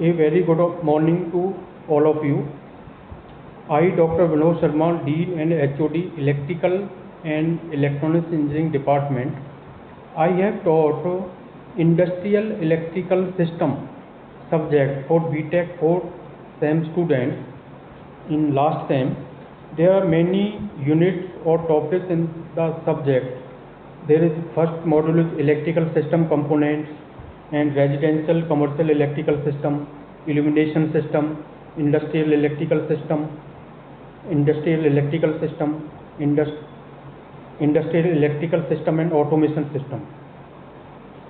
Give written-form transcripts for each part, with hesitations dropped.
A very good morning to all of you. I, Dr. Vinod Sharma, Dean and HOD, Electrical and Electronics Engineering Department. I have taught Industrial Electrical System subject for BTech 4 SEM students in last SEM. There are many units or topics in the subject. There is first module is electrical system components and residential commercial electrical system, illumination system, industrial electrical system, industrial electrical system, industrial electrical system and automation system.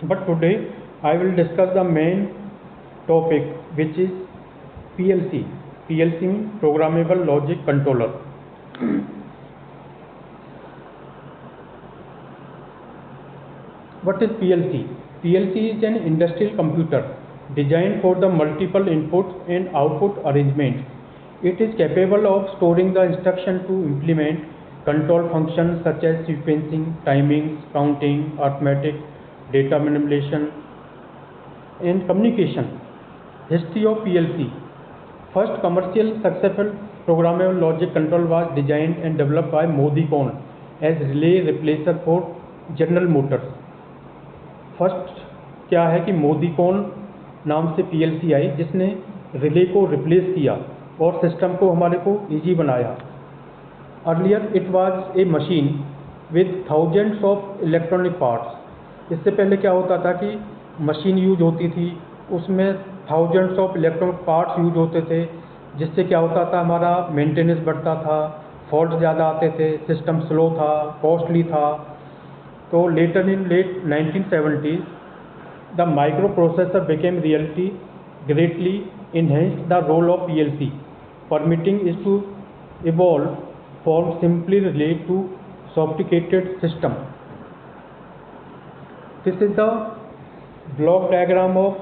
But today I will discuss the main topic, which is PLC. PLC means Programmable Logic Controller. What is PLC? PLC is an industrial computer designed for the multiple inputs and output arrangements. It is capable of storing the instruction to implement control functions such as sequencing, timing, counting, arithmetic, data manipulation, and communication. History of PLC. First commercial successful programmable logic control was designed and developed by Modicon as relay replacer for General Motors. First क्या है कि मोदिकॉन नाम से PLC आई जिसने relay को replace किया और system को हमारे को इजी बनाया. Earlier it was a machine with thousands of electronic parts. इससे पहले क्या होता था कि मशीन यूज होती थी, उसमें thousands of electronic parts use होते थे, जिससे क्या होता था हमारा मेंटेनेंस बढ़ता था, फॉल्ट ज़्यादा आते थे, सिस्टम स्लो था, कॉस्टली था. So later in late 1970s, the microprocessor became reality, greatly enhanced the role of PLC, permitting it to evolve from simply relay to sophisticated system. This is the block diagram of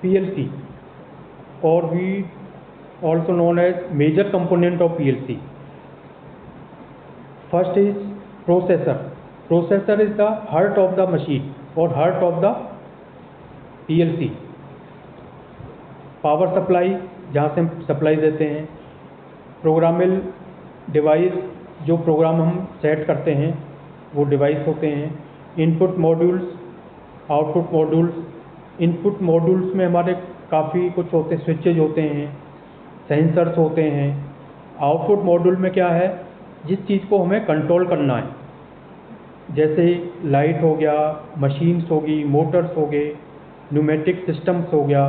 PLC, or we also known as major component of PLC. First is processor. Processor is the heart of the machine or heart of the PLC. Power supply, जहाँ से हम supply देते हैं. Programmable device, जो programme हम set करते हैं वो डिवाइस होते हैं. Input modules, output modules. Input modules में हमारे काफ़ी कुछ होते हैं, स्विचेज होते हैं, सेंसर्स होते हैं. आउटपुट मॉड्यूल में क्या है, जिस चीज़ को हमें कंट्रोल करना है, जैसे लाइट हो गया, मशीन्स होगी, मोटर्स हो गए, न्यूमेटिक सिस्टम्स हो गया,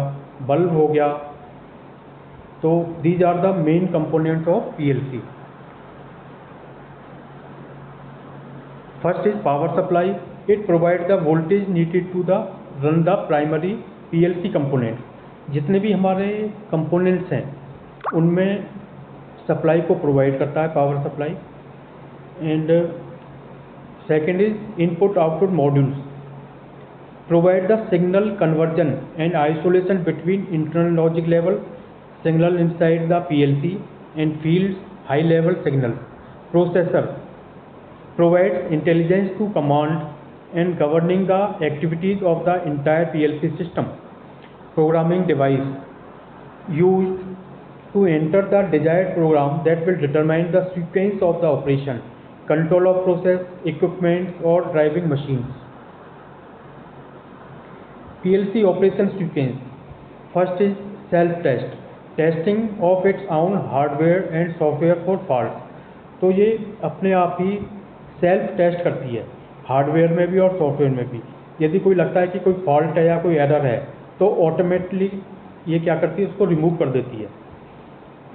बल्ब हो गया. तो these are the main components of PLC. First is power supply. It provide the voltage needed to the run the primary PLC component. जितने भी हमारे कंपोनेंट्स हैं उनमें सप्लाई को प्रोवाइड करता है power supply. And second is input output modules, provide the signal conversion and isolation between internal logic level signal inside the PLC and fields high level signals. Processor provides intelligence to command and governing the activities of the entire PLC system. Programming device used to enter the desired program that will determine the sequence of the operation, control of process, equipment or driving machines. PLC operation sequence. First is self-test, testing of its own hardware and software for faults. तो ये अपने आप ही self test करती है, hardware में भी और software में भी. यदि कोई लगता है कि कोई फॉल्ट है या कोई एरर है तो ऑटोमेटिकली ये क्या करती है, उसको रिमूव कर देती है.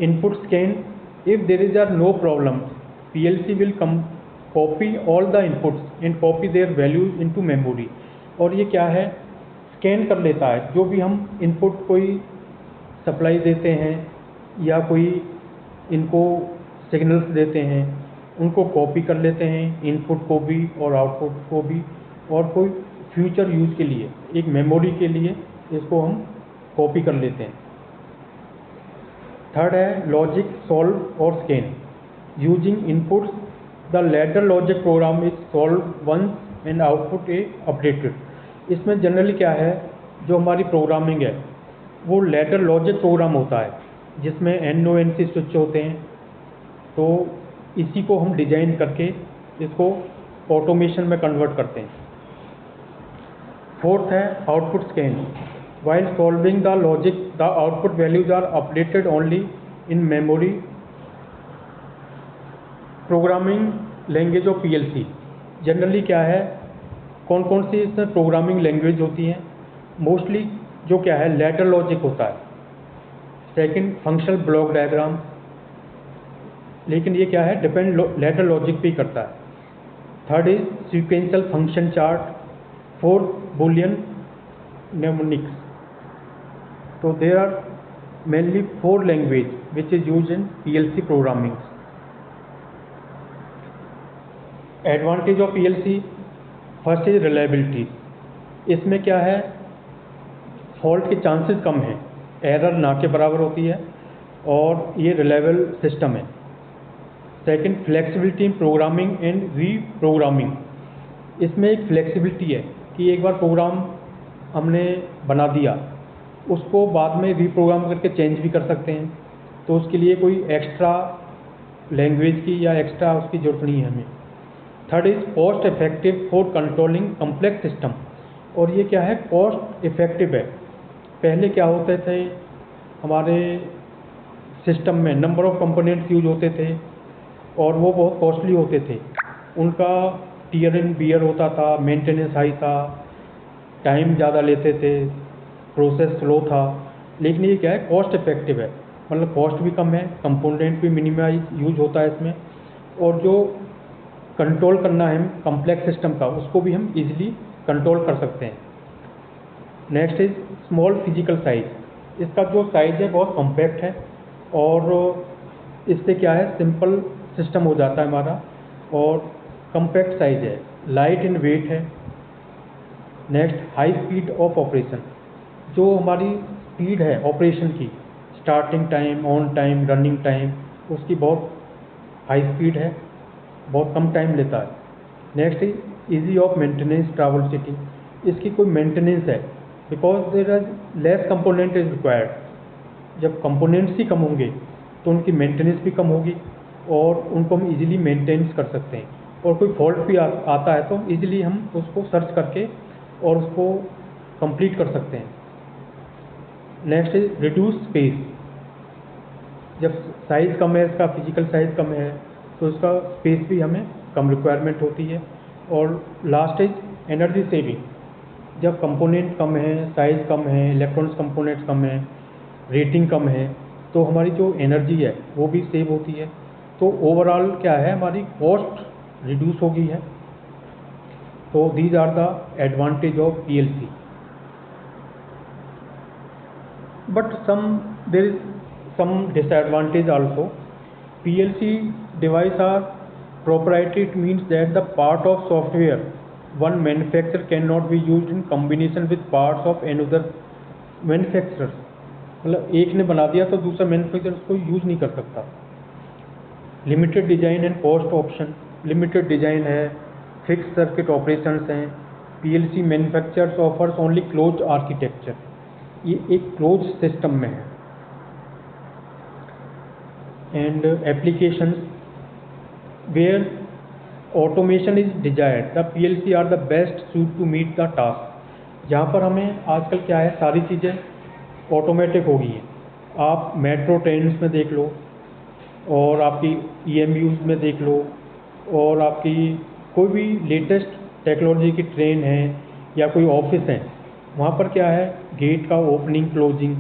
Input scan. If there is are no problem, PLC will copy all the inputs and copy their values into memory. और ये क्या है, स्कैन कर लेता है जो भी हम इनपुट कोई सप्लाई देते हैं या कोई इनको सिग्नल्स देते हैं, उनको कॉपी कर लेते हैं, इनपुट को भी और आउटपुट को भी, और कोई फ्यूचर यूज के लिए एक मेमोरी के लिए इसको हम कॉपी कर लेते हैं. थर्ड है लॉजिक सॉल्व और scan. Using inputs, the ladder logic program is solved once and output is updated. इसमें जनरली क्या है, जो हमारी प्रोग्रामिंग है वो लैडर लॉजिक प्रोग्राम होता है जिसमें NONC स्विच होते हैं। तो इसी को हम डिजाइन करके इसको ऑटोमेशन में कन्वर्ट करते हैं। फोर्थ है output scan. While solving the logic the output values are updated only in memory. Programming language of PLC generally क्या है, कौन कौन सी इसमें प्रोग्रामिंग लैंग्वेज होती हैं? मोस्टली जो क्या है लैडर लॉजिक होता है। सेकंड फंक्शनल ब्लॉक डायग्राम, लेकिन ये क्या है डिपेंड लैडर लॉजिक पे ही करता है। Third is sequential function chart. Fourth Boolean mnemonics. So there are mainly 4 language which is used in PLC programming. Advantage of PLC, first is reliability. इसमें क्या है फॉल्ट के चांसेस कम हैं, एरर ना के बराबर होती है और ये रिलायबल सिस्टम है। Second flexibility in programming and reprogramming. इसमें एक फ्लेक्सिबिलिटी है कि एक बार प्रोग्राम हमने बना दिया, उसको बाद में रीप्रोग्राम करके चेंज भी कर सकते हैं, तो उसके लिए कोई एक्स्ट्रा लैंग्वेज की या एक्स्ट्रा उसकी जरूरत नहीं है हमें। Third is cost effective for controlling complex system. और ये क्या है कॉस्ट इफेक्टिव है। पहले क्या होते थे हमारे सिस्टम में नंबर ऑफ कंपोनेंट्स यूज होते थे और वो बहुत कॉस्टली होते थे, उनका टीयर एंड बियर होता था, मेंटेनेंस हाई था, टाइम ज़्यादा लेते थे, प्रोसेस स्लो था। लेकिन ये क्या है कॉस्ट इफेक्टिव है, मतलब कॉस्ट भी कम है, कंपोनेंट भी मिनिमाइज यूज होता है इसमें, और जो कंट्रोल करना है कम्प्लेक्स सिस्टम का उसको भी हम इजीली कंट्रोल कर सकते हैं। Next is small physical size. इसका जो साइज है बहुत कॉम्पैक्ट है और इससे क्या है सिंपल सिस्टम हो जाता है हमारा और कॉम्पैक्ट साइज है, लाइट इन वेट है। Next high speed of operation. जो हमारी स्पीड है ऑपरेशन की, starting time, on time, running time, उसकी बहुत हाई स्पीड है, बहुत कम टाइम लेता है। Next is easy of maintenance travel sitting. इसकी कोई मेंटेनेंस है because there are less component is required. जब कंपोनेंट्स ही कम होंगे तो उनकी मेंटेनेंस भी कम होगी और उनको हम इजीली मेंटेन कर सकते हैं, और कोई फॉल्ट भी आता है तो इजीली हम उसको सर्च करके और उसको कंप्लीट कर सकते हैं। Next is reduce space. जब साइज़ कम है, इसका फिजिकल साइज़ कम है तो इसका स्पेस भी हमें कम रिक्वायरमेंट होती है। और लास्ट इज एनर्जी सेविंग। जब कंपोनेंट कम है, साइज़ कम है, इलेक्ट्रॉनिक्स कंपोनेंट्स कम है, रेटिंग कम है, तो हमारी जो एनर्जी है वो भी सेव होती है। तो ओवरऑल क्या है हमारी कॉस्ट रिड्यूस हो गई है। तो these are the advantage of PLC। But there is some disadvantage also. PLC device are proprietary. It means that the part of software one manufacturer cannot be used in combination with parts of another manufacturer. मतलब एक ने बना दिया तो दूसरा manufacturer उसको use नहीं कर सकता। Limited design and cost option. Limited design है, फिक्स सर्किट ऑपरेशंस हैं। PLC manufacturers offers only closed architecture. ये एक क्लोज सिस्टम में है। And applications where automation is desired the PLC are the best suit to meet the task. जहाँ पर हमें आजकल क्या है सारी चीज़ें ऑटोमेटिक हो गई हैं। आप मेट्रो ट्रेन में देख लो और आपकी EMUs में देख लो और आपकी कोई भी लेटेस्ट टेक्नोलॉजी की ट्रेन है या कोई ऑफिस है, वहाँ पर क्या है गेट का ओपनिंग क्लोजिंग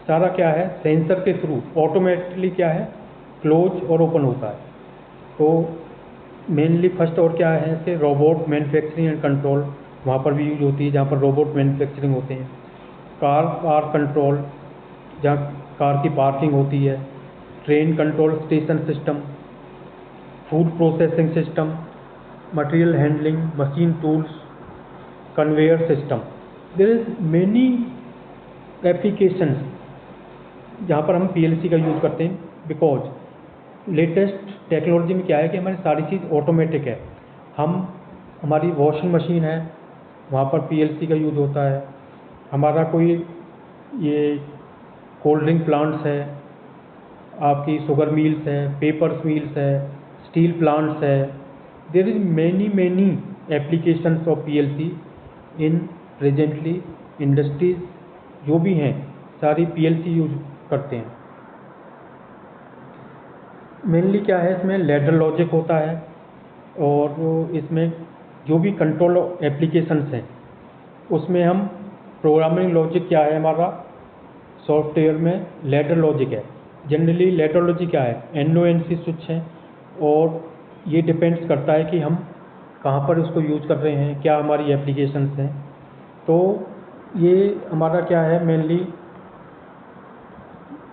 सारा क्या है सेंसर के थ्रू ऑटोमेटिकली क्या है क्लोज और ओपन होता है। तो मेनली फर्स्ट और क्या है कि रोबोट मैन्युफैक्चरिंग एंड कंट्रोल वहाँ पर भी यूज होती है, जहाँ पर रोबोट मैन्युफैक्चरिंग होते हैं। कार कंट्रोल, जहाँ कार की पार्किंग होती है। Train control station system, food processing system, material handling, machine tools, conveyor system. There is many applications जहाँ पर हम PLC का यूज़ करते हैं बिकॉज लेटेस्ट टेक्नोलॉजी में क्या है कि हमारी सारी चीज़ ऑटोमेटिक है। हमारी वॉशिंग मशीन है, वहाँ पर PLC का यूज़ होता है। हमारा कोई ये कोल्ड ड्रिंक प्लांट्स है, आपकी शुगर मिल्स है, पेपर्स मिल्स है, स्टील प्लांट्स है. There is many applications of PLC in presently. Industries जो भी हैं सारी पीएलसी यूज करते हैं. मेनली क्या है, इसमें लैडर लॉजिक होता है और इसमें जो भी कंट्रोल एप्लीकेशंस हैं उसमें हम प्रोग्रामिंग लॉजिक क्या है हमारा सॉफ्टवेयर में लैडर लॉजिक है. जनरली लैडर लॉजिक क्या है, NONC स्विच है और ये डिपेंड्स करता है कि हम कहाँ पर उसको यूज कर रहे हैं, क्या हमारी एप्लीकेशंस हैं. तो ये हमारा क्या है, मेनली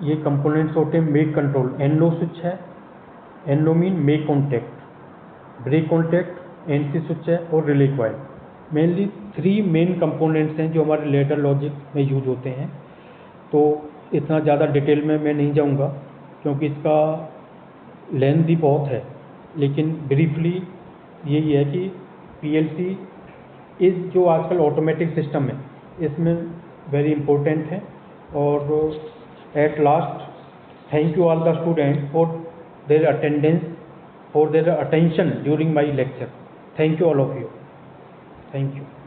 ये कंपोनेंट्स होते हैं. मेक कंट्रोल NO स्विच है, NO mean make contact, break contact NC switch है और relay coil. Mainly 3 main components हैं जो हमारे लैडर लॉजिक में यूज होते हैं. तो इतना ज़्यादा डिटेल में मैं नहीं जाऊंगा क्योंकि इसका लेंथ भी बहुत है, लेकिन ब्रीफली यही है कि पीएलसी इस जो आजकल ऑटोमेटिक सिस्टम है इसमें वेरी इंपॉर्टेंट है. और at last thank you all the student for their attendance, for their attention during my lecture. Thank you all of you. Thank you.